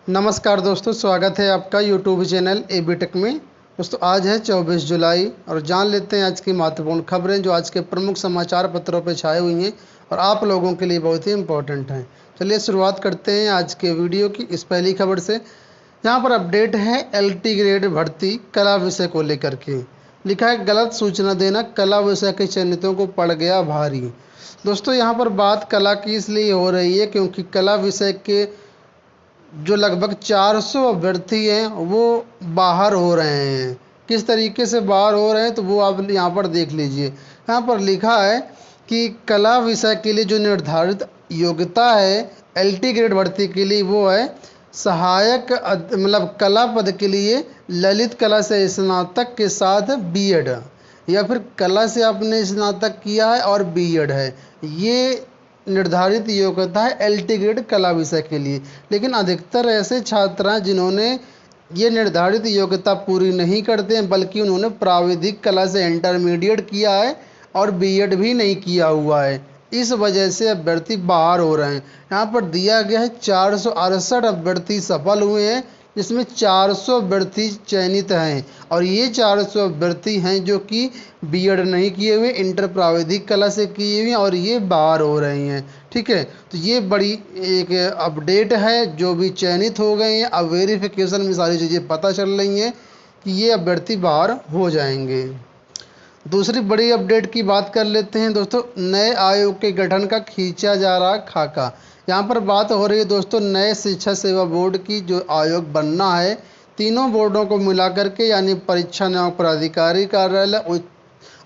नमस्कार दोस्तों, स्वागत है आपका यूट्यूब चैनल एबी टेक में। दोस्तों आज है 24 जुलाई और जान लेते हैं आज की महत्वपूर्ण खबरें जो आज के प्रमुख समाचार पत्रों पर छाई हुई हैं और आप लोगों के लिए बहुत ही इम्पोर्टेंट हैं। चलिए शुरुआत करते हैं आज के वीडियो की इस पहली खबर से। यहाँ पर अपडेट है LT ग्रेड भर्ती कला विषय को लेकर के। लिखा है गलत सूचना देना कला विषय के चयनितों को पड़ गया भारी। दोस्तों यहाँ पर बात कला की इसलिए हो रही है क्योंकि कला विषय के जो लगभग 400 अभ्यर्थी हैं वो बाहर हो रहे हैं। किस तरीके से बाहर हो रहे हैं तो वो आप यहाँ पर देख लीजिए। यहाँ पर लिखा है कि कला विषय के लिए जो निर्धारित योग्यता है LT ग्रेड भर्ती के लिए वो है सहायक मतलब कला पद के लिए ललित कला से स्नातक के साथ B.Ed या फिर कला से आपने स्नातक किया है और B.Ed है। ये निर्धारित योग्यता है LT ग्रेड कला विषय के लिए। लेकिन अधिकतर ऐसे छात्र हैं जिन्होंने ये निर्धारित योग्यता पूरी नहीं करते हैं बल्कि उन्होंने प्राविधिक कला से इंटरमीडिएट किया है और B.Ed भी नहीं किया हुआ है। इस वजह से अभ्यर्थी बाहर हो रहे हैं। यहाँ पर दिया गया है 468 अभ्यर्थी सफल हुए हैं जिसमें 400 अभ्यर्थी चयनित हैं और ये 400 अभ्यर्थी हैं जो कि B.Ed नहीं किए हुए, इंटर प्राविधिक कला से किए हुए और ये बाहर हो रही हैं। ठीक है, तो ये बड़ी एक अपडेट है। जो भी चयनित हो गए हैं अब वेरिफिकेशन में सारी चीज़ें पता चल रही हैं कि ये अभ्यर्थी बाहर हो जाएंगे। दूसरी बड़ी अपडेट की बात कर लेते हैं दोस्तों। नए आयोग के गठन का खींचा जा रहा खाका। यहाँ पर बात हो रही है दोस्तों नए शिक्षा सेवा बोर्ड की जो आयोग बनना है तीनों बोर्डों को मिला करके, यानी परीक्षा नियामक प्राधिकारी कार्यालय,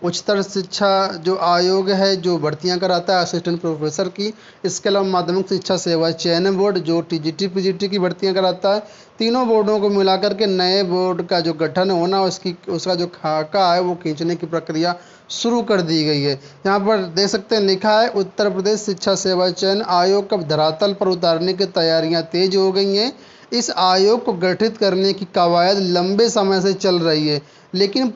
उच्चतर शिक्षा जो आयोग है जो भर्तियां कराता है असिस्टेंट प्रोफेसर की, इसके अलावा माध्यमिक शिक्षा सेवा चयन बोर्ड जो TGT PGT की भर्तियां कराता है। तीनों बोर्डों को मिलाकर के नए बोर्ड का जो गठन होना उसका जो खाका है वो खींचने की प्रक्रिया शुरू कर दी गई है। यहाँ पर देख सकते हैं लिखा है उत्तर प्रदेश शिक्षा सेवा चयन आयोग का धरातल पर उतारने की तैयारियाँ तेज हो गई हैं। इस आयोग को गठित करने की कवायद लंबे समय से चल रही है लेकिन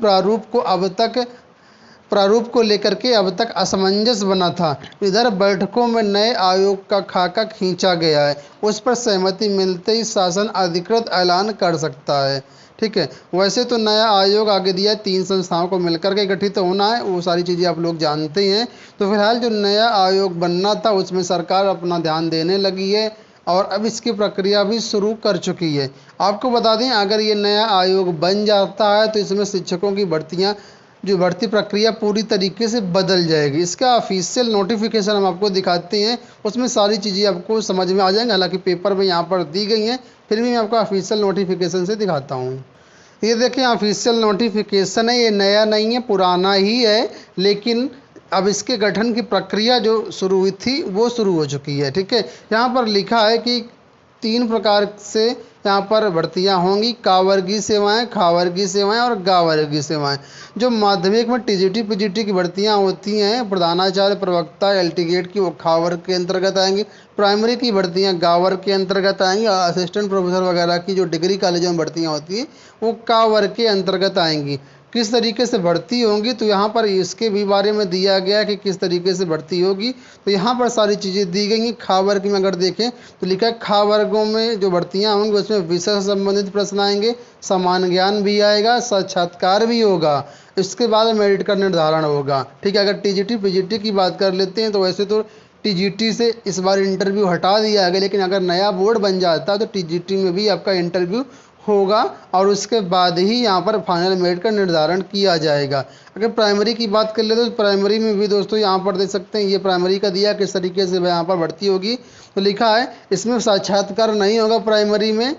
प्रारूप को लेकर के अब तक असमंजस बना था। इधर बैठकों में नए आयोग का खाका खींचा गया है, उस पर सहमति मिलते ही शासन अधिकृत ऐलान कर सकता है। ठीक है, वैसे तो नया आयोग आगे दिया 3 संस्थाओं को मिलकर के गठित होना है, वो सारी चीज़ें आप लोग जानते हैं। तो फिलहाल जो नया आयोग बनना था उसमें सरकार अपना ध्यान देने लगी है और अब इसकी प्रक्रिया भी शुरू कर चुकी है। आपको बता दें अगर ये नया आयोग बन जाता है तो इसमें शिक्षकों की भर्ती प्रक्रिया पूरी तरीके से बदल जाएगी। इसका ऑफिशियल नोटिफिकेशन हम आपको दिखाते हैं, उसमें सारी चीज़ें आपको समझ में आ जाएंगी। हालांकि पेपर में यहाँ पर दी गई हैं फिर भी मैं आपको ऑफिशियल नोटिफिकेशन से दिखाता हूँ। ये देखिए ऑफिशियल नोटिफिकेशन है, ये नया नहीं है पुराना ही है, लेकिन अब इसके गठन की प्रक्रिया जो शुरू हुई थी वो शुरू हो चुकी है। ठीक है, यहाँ पर लिखा है कि 3 प्रकार से यहाँ पर भर्तियाँ होंगी, कावर्गीय सेवाएं, खावर्गीय सेवाएं और गावर्गीय सेवाएं। जो माध्यमिक में TGT PGT की भर्तियाँ होती हैं प्रधानाचार्य प्रवक्ता LT ग्रेड की वो खावर्ग के अंतर्गत आएंगी। प्राइमरी की भर्तियाँ गावर्ग के अंतर्गत आएंगी और असिस्टेंट प्रोफेसर वगैरह की जो डिग्री कॉलेजों में भर्तियाँ होती हैं वो कावर्ग के अंतर्गत आएंगी। किस तरीके से भर्ती होंगी तो यहाँ पर इसके भी बारे में दिया गया है कि किस तरीके से भर्ती होगी। तो यहाँ पर सारी चीज़ें दी गई हैं। खा वर्ग में अगर देखें तो लिखा है खा वर्गों में जो भर्तियाँ होंगी उसमें विषय से संबंधित प्रश्न आएंगे, समान ज्ञान भी आएगा, साक्षात्कार भी होगा, इसके बाद मेरिट का निर्धारण होगा। ठीक है, अगर TGT PGT की बात कर लेते हैं तो वैसे तो TGT से इस बार इंटरव्यू हटा दिया गया, लेकिन अगर नया बोर्ड बन जाता है तो TGT में भी आपका इंटरव्यू होगा और उसके बाद ही यहाँ पर फाइनल मेरिट का निर्धारण किया जाएगा। अगर प्राइमरी की बात कर ले तो प्राइमरी में भी दोस्तों यहाँ पर देख सकते हैं ये प्राइमरी का दिया किस तरीके से यहाँ पर भर्ती होगी। तो लिखा है इसमें साक्षात्कार नहीं होगा प्राइमरी में,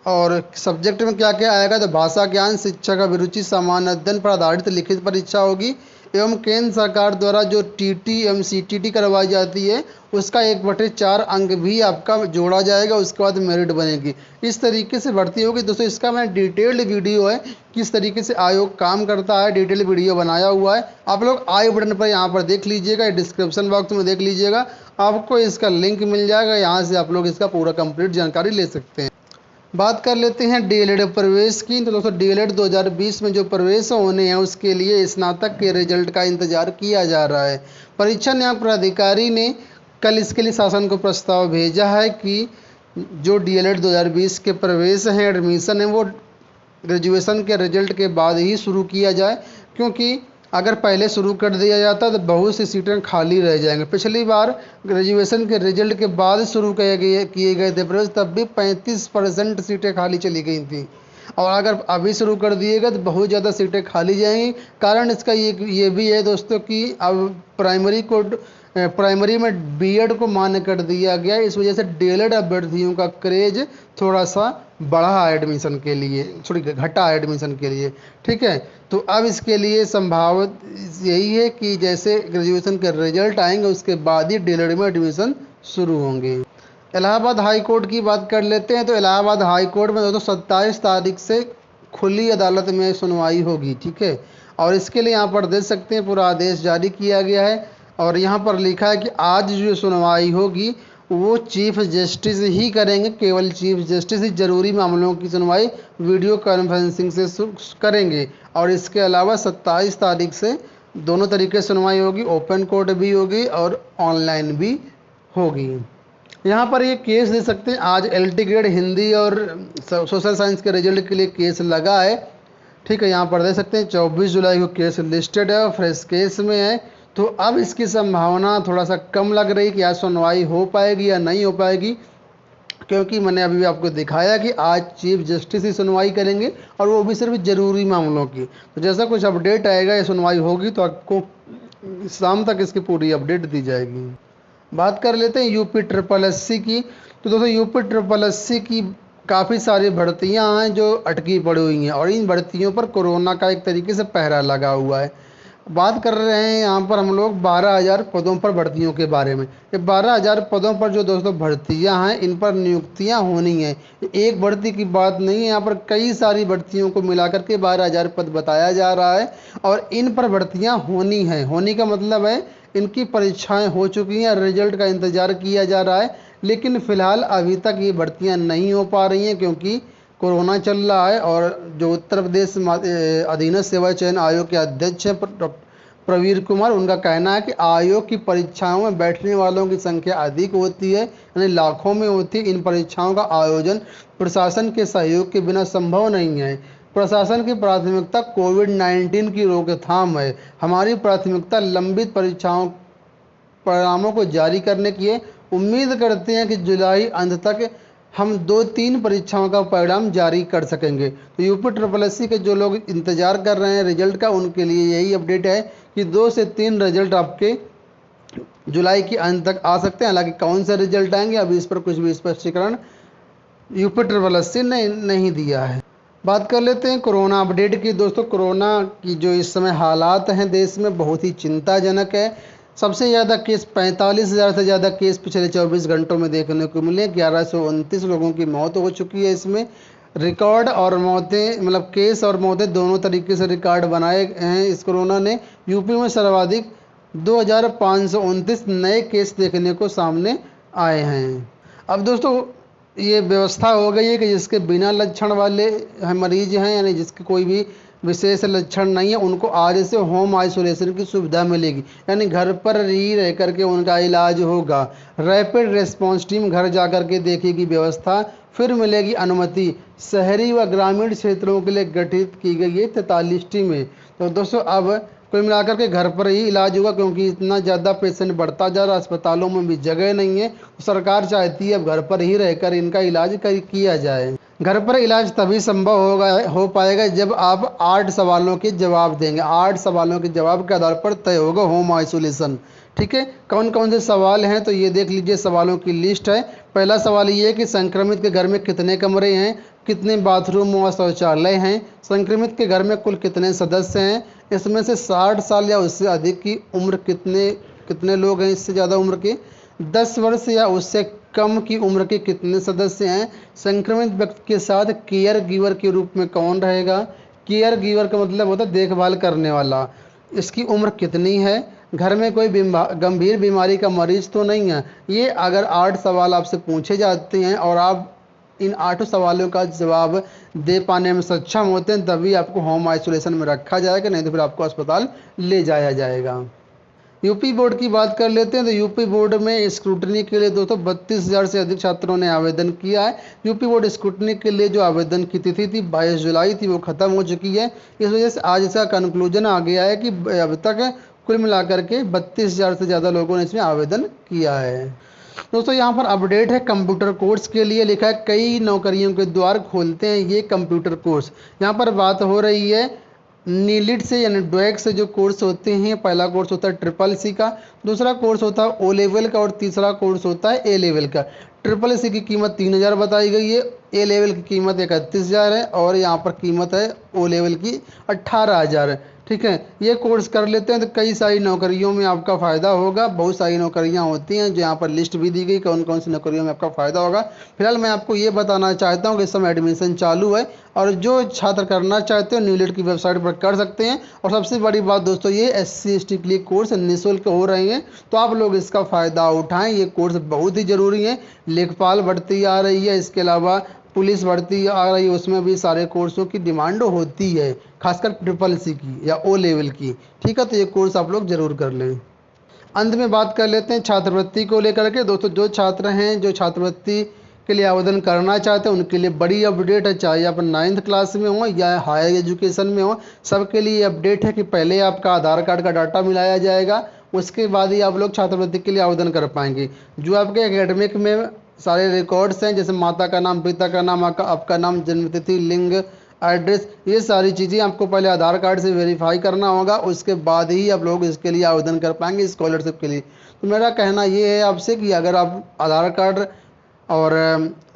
और सब्जेक्ट में क्या क्या आएगा तो भाषा ज्ञान, शिक्षा का अभिरुचि, सामान्य अध्ययन पर आधारित लिखित परीक्षा होगी एवं केंद्र सरकार द्वारा जो TT एवं CTT करवाई जाती है उसका 1/4 अंक भी आपका जोड़ा जाएगा, उसके बाद मेरिट बनेगी। इस तरीके से भर्ती होगी। दोस्तों इसका मैं डिटेल्ड वीडियो है किस तरीके से आयोग काम करता है, डिटेल्ड वीडियो बनाया हुआ है। आप लोग आई बटन पर यहाँ पर देख लीजिएगा, डिस्क्रिप्शन बॉक्स में देख लीजिएगा, आपको इसका लिंक मिल जाएगा, यहाँ से आप लोग इसका पूरा कंप्लीट जानकारी ले सकते हैं। बात कर लेते हैं DLED प्रवेश की। तो दोस्तों DLED 2020 में जो प्रवेश होने हैं उसके लिए स्नातक के रिजल्ट का इंतजार किया जा रहा है। परीक्षा नियामक प्राधिकारी ने कल इसके लिए शासन को प्रस्ताव भेजा है कि जो डीएलएड 2020 के प्रवेश हैं, एडमिशन है, वो ग्रेजुएशन के रिजल्ट के बाद ही शुरू किया जाए, क्योंकि अगर पहले शुरू कर दिया जाता तो बहुत सी सीटें खाली रह जाएंगे। पिछली बार ग्रेजुएशन के रिजल्ट के बाद शुरू किए गए थे प्रवेश, तब भी 35% सीटें खाली चली गई थी, और अगर अभी शुरू कर दिएगा तो बहुत ज़्यादा सीटें खाली जाएंगी। कारण इसका ये भी है दोस्तों कि अब प्राइमरी में बीएड को मान्य कर दिया गया, इस वजह से डीएलएड अभ्यर्थियों का क्रेज थोड़ा सा बढ़ा एडमिशन के लिए, घटा एडमिशन के लिए। ठीक है, तो अब इसके लिए संभावित यही है कि जैसे ग्रेजुएशन के रिजल्ट आएंगे उसके बाद ही डीएलएड में एडमिशन शुरू होंगे। इलाहाबाद हाई कोर्ट की बात कर लेते हैं। तो इलाहाबाद हाई कोर्ट में दोस्तों 27 तारीख से खुली अदालत में सुनवाई होगी। ठीक है, और इसके लिए यहाँ पर देख सकते हैं पूरा आदेश जारी किया गया है, और यहाँ पर लिखा है कि आज जो सुनवाई होगी वो चीफ जस्टिस ही करेंगे, केवल चीफ जस्टिस ही जरूरी मामलों की सुनवाई वीडियो कॉन्फ्रेंसिंग से करेंगे। और इसके अलावा 27 तारीख से दोनों तरीके से सुनवाई होगी, ओपन कोर्ट भी होगी और ऑनलाइन भी होगी। यहाँ पर ये केस दे सकते हैं, आज एलटी ग्रेड हिंदी और सोशल साइंस के रिजल्ट के लिए केस लगा है। ठीक है, यहाँ पर देख सकते हैं 24 जुलाई को केस लिस्टेड है और फ्रेश केस में है। तो अब इसकी संभावना थोड़ा सा कम लग रही कि आज सुनवाई हो पाएगी या नहीं हो पाएगी, क्योंकि मैंने अभी आपको दिखाया कि आज चीफ जस्टिस ही सुनवाई करेंगे, और वो भी सिर्फ ज़रूरी मामलों की। तो जैसा कुछ अपडेट आएगा या सुनवाई होगी तो आपको शाम तक इसकी पूरी अपडेट दी जाएगी। बात कर लेते हैं यूपी ट्रिपल एससी की। तो दोस्तों यूपी ट्रिपल एससी की काफ़ी सारी भर्तियां हैं जो अटकी पड़ी हुई हैं, और इन भर्तियों पर कोरोना का एक तरीके से पहरा लगा हुआ है। बात कर रहे हैं यहाँ पर हम लोग 12,000 पदों पर भर्तियों के बारे में। ये 12,000 पदों पर जो दोस्तों भर्तियां हैं, इन पर नियुक्तियां होनी हैं। एक भर्ती की बात नहीं है, यहाँ पर कई सारी भर्तियों को मिलाकर के 12,000 पद बताया जा रहा है, और इन पर भर्तियां होनी हैं। होने का मतलब है इनकी परीक्षाएं हो चुकी हैं, रिजल्ट का इंतज़ार किया जा रहा है, लेकिन फ़िलहाल अभी तक ये भर्तियां नहीं हो पा रही हैं क्योंकि कोरोना चल रहा है। और जो उत्तर प्रदेश अधीनस्थ सेवा चयन आयोग के अध्यक्ष हैं प्रवीर कुमार, उनका कहना है कि आयोग की परीक्षाओं में बैठने वालों की संख्या अधिक होती है, यानी लाखों में होती है। इन परीक्षाओं का आयोजन प्रशासन के सहयोग के बिना संभव नहीं है। प्रशासन की प्राथमिकता कोविड-19 की रोकथाम है। हमारी प्राथमिकता लंबित परीक्षाओं परिणामों को जारी करने की है। उम्मीद करते हैं कि जुलाई अंत तक हम 2-3 परीक्षाओं का परिणाम जारी कर सकेंगे। तो यूपी ट्रिपल एससी के जो लोग इंतजार कर रहे हैं रिजल्ट का, उनके लिए यही अपडेट है कि 2 से 3 रिजल्ट आपके जुलाई के अंत तक आ सकते हैं। हालांकि कौन से रिजल्ट आएंगे अभी इस पर कुछ भी स्पष्टीकरण यूपी ट्रिपल एससी ने नहीं दिया है। बात कर लेते हैं कोरोना अपडेट की। दोस्तों कोरोना की जो इस समय हालात हैं देश में बहुत ही चिंताजनक है। सबसे ज़्यादा केस 45,000 से ज़्यादा केस पिछले 24 घंटों में देखने को मिले। 1129 लोगों की मौत हो चुकी है। इसमें रिकॉर्ड और मौतें, मतलब केस और मौतें दोनों तरीके से रिकॉर्ड बनाए हैं। इस कोरोना ने यूपी में सर्वाधिक 2,529 नए केस देखने को सामने आए हैं। अब दोस्तों ये व्यवस्था हो गई है कि जिसके बिना लक्षण वाले मरीज हैं, यानी जिसके कोई भी विशेष लक्षण नहीं है, उनको आज से होम आइसोलेशन की सुविधा मिलेगी, यानी घर पर ही रह करके उनका इलाज होगा। रैपिड रिस्पांस टीम घर जाकर के देखेगी व्यवस्था। फिर मिलेगी अनुमति। शहरी व ग्रामीण क्षेत्रों के लिए गठित की गई है 43 टीमें। तो दोस्तों अब कुल मिलाकर के घर पर ही इलाज होगा, क्योंकि इतना ज़्यादा पेशेंट बढ़ता जा रहा है, अस्पतालों में भी जगह नहीं है। तो सरकार चाहती है अब घर पर ही रहकर इनका इलाज किया जाए। घर पर इलाज तभी संभव हो पाएगा जब आप 8 सवालों के जवाब देंगे। 8 सवालों के जवाब के आधार पर तय होगा होम आइसोलेशन। ठीक है, कौन कौन से सवाल हैं तो ये देख लीजिए, सवालों की लिस्ट है। पहला सवाल ये है कि संक्रमित के घर में कितने कमरे हैं, कितने बाथरूम व शौचालय हैं, संक्रमित के घर में कुल कितने सदस्य हैं, इसमें से 60 साल या उससे अधिक की उम्र कितने लोग हैं, इससे ज़्यादा उम्र के 10 वर्ष या उससे कम की उम्र के कितने सदस्य हैं, संक्रमित व्यक्ति के साथ केयर गिवर के रूप में कौन रहेगा। केयर गिवर का मतलब होता है देखभाल करने वाला। इसकी उम्र कितनी है, घर में कोई गंभीर बीमारी का मरीज तो नहीं है। ये अगर 8 सवाल आपसे पूछे जाते हैं और आप इन 8 सवालों का जवाब दे पाने में सक्षम होते हैं, तभी आपको होम आइसोलेशन में रखा जाएगा, नहीं तो फिर आपको अस्पताल ले जाया जाएगा। यूपी बोर्ड की बात कर लेते हैं तो यूपी बोर्ड में स्क्रूटनी के लिए दोस्तों 32,000 से अधिक छात्रों ने आवेदन किया है। यूपी बोर्ड स्क्रूटनी के लिए जो आवेदन की तिथि थी 22 जुलाई थी, वो खत्म हो चुकी है। इस वजह से आज इसका कंक्लूजन आ गया है कि अब तक कुल मिलाकर के 32,000 से ज़्यादा लोगों ने इसमें आवेदन किया है। दोस्तों यहाँ पर अपडेट है कंप्यूटर कोर्स के लिए, लिखा है कई नौकरियों के द्वार खोलते हैं ये कंप्यूटर कोर्स। यहाँ पर बात हो रही है नीलिट से यानी डुएक से जो कोर्स होते हैं। पहला कोर्स होता है SSC का, दूसरा कोर्स होता है O लेवल का और तीसरा कोर्स होता है A लेवल का। SSC की कीमत 3,000 बताई गई है, A लेवल की कीमत 31,000 है और यहाँ पर कीमत है O लेवल की 18,000 है। ठीक है, ये कोर्स कर लेते हैं तो कई सारी नौकरियों में आपका फ़ायदा होगा। बहुत सारी नौकरियां होती हैं जो यहाँ पर लिस्ट भी दी गई कौन कौन सी नौकरियों में आपका फ़ायदा होगा। फिलहाल मैं आपको ये बताना चाहता हूँ कि इस समय एडमिशन चालू है और जो छात्र करना चाहते हो नीलेट की वेबसाइट पर कर सकते हैं। और सबसे बड़ी बात दोस्तों, ये SC ST के लिए कोर्स निःशुल्क हो रहे हैं, तो आप लोग इसका फ़ायदा उठाएँ। ये कोर्स बहुत ही ज़रूरी है। लेखपाल भर्ती आ रही है, इसके अलावा पुलिस भर्ती आ रही है, उसमें भी सारे कोर्सों की डिमांड होती है, खासकर SSC की या O लेवल की। ठीक है, तो ये कोर्स आप लोग ज़रूर कर लें। अंत में बात कर लेते हैं छात्रवृत्ति को लेकर के। दोस्तों जो छात्र हैं जो छात्रवृत्ति के लिए आवेदन करना चाहते हैं उनके लिए बड़ी अपडेट है, चाहे आप 9th क्लास में हो या हायर एजुकेशन में हो, सबके लिए अपडेट है कि पहले आपका आधार कार्ड का डाटा मिलाया जाएगा, उसके बाद ही आप लोग छात्रवृत्ति के लिए आवेदन कर पाएंगे। जो आपके एकेडमिक में सारे रिकॉर्ड्स हैं, जैसे माता का नाम, पिता का नाम, आपका नाम, जन्मतिथि, लिंग, एड्रेस, ये सारी चीज़ें आपको पहले आधार कार्ड से वेरीफाई करना होगा, उसके बाद ही आप लोग इसके लिए आवेदन कर पाएंगे स्कॉलरशिप के लिए। तो मेरा कहना ये है आपसे कि अगर आप आधार कार्ड और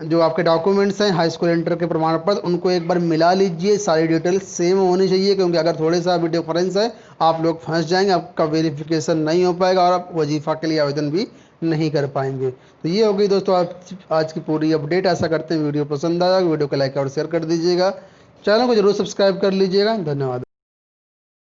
जो आपके डॉक्यूमेंट्स हैं हाई स्कूल इंटर के प्रमाण पत्र, उनको एक बार मिला लीजिए। सारी डिटेल सेम होनी चाहिए, क्योंकि अगर थोड़े सा भी डिफरेंस है आप लोग फंस जाएंगे, आपका वेरिफिकेशन नहीं हो पाएगा और आप वजीफ़ा के लिए आवेदन भी नहीं कर पाएंगे। तो ये हो गई दोस्तों आज की पूरी अपडेट। ऐसा करते हैं वीडियो पसंद आया, वीडियो को लाइक और शेयर कर दीजिएगा, चैनल को जरूर सब्सक्राइब कर लीजिएगा। धन्यवाद।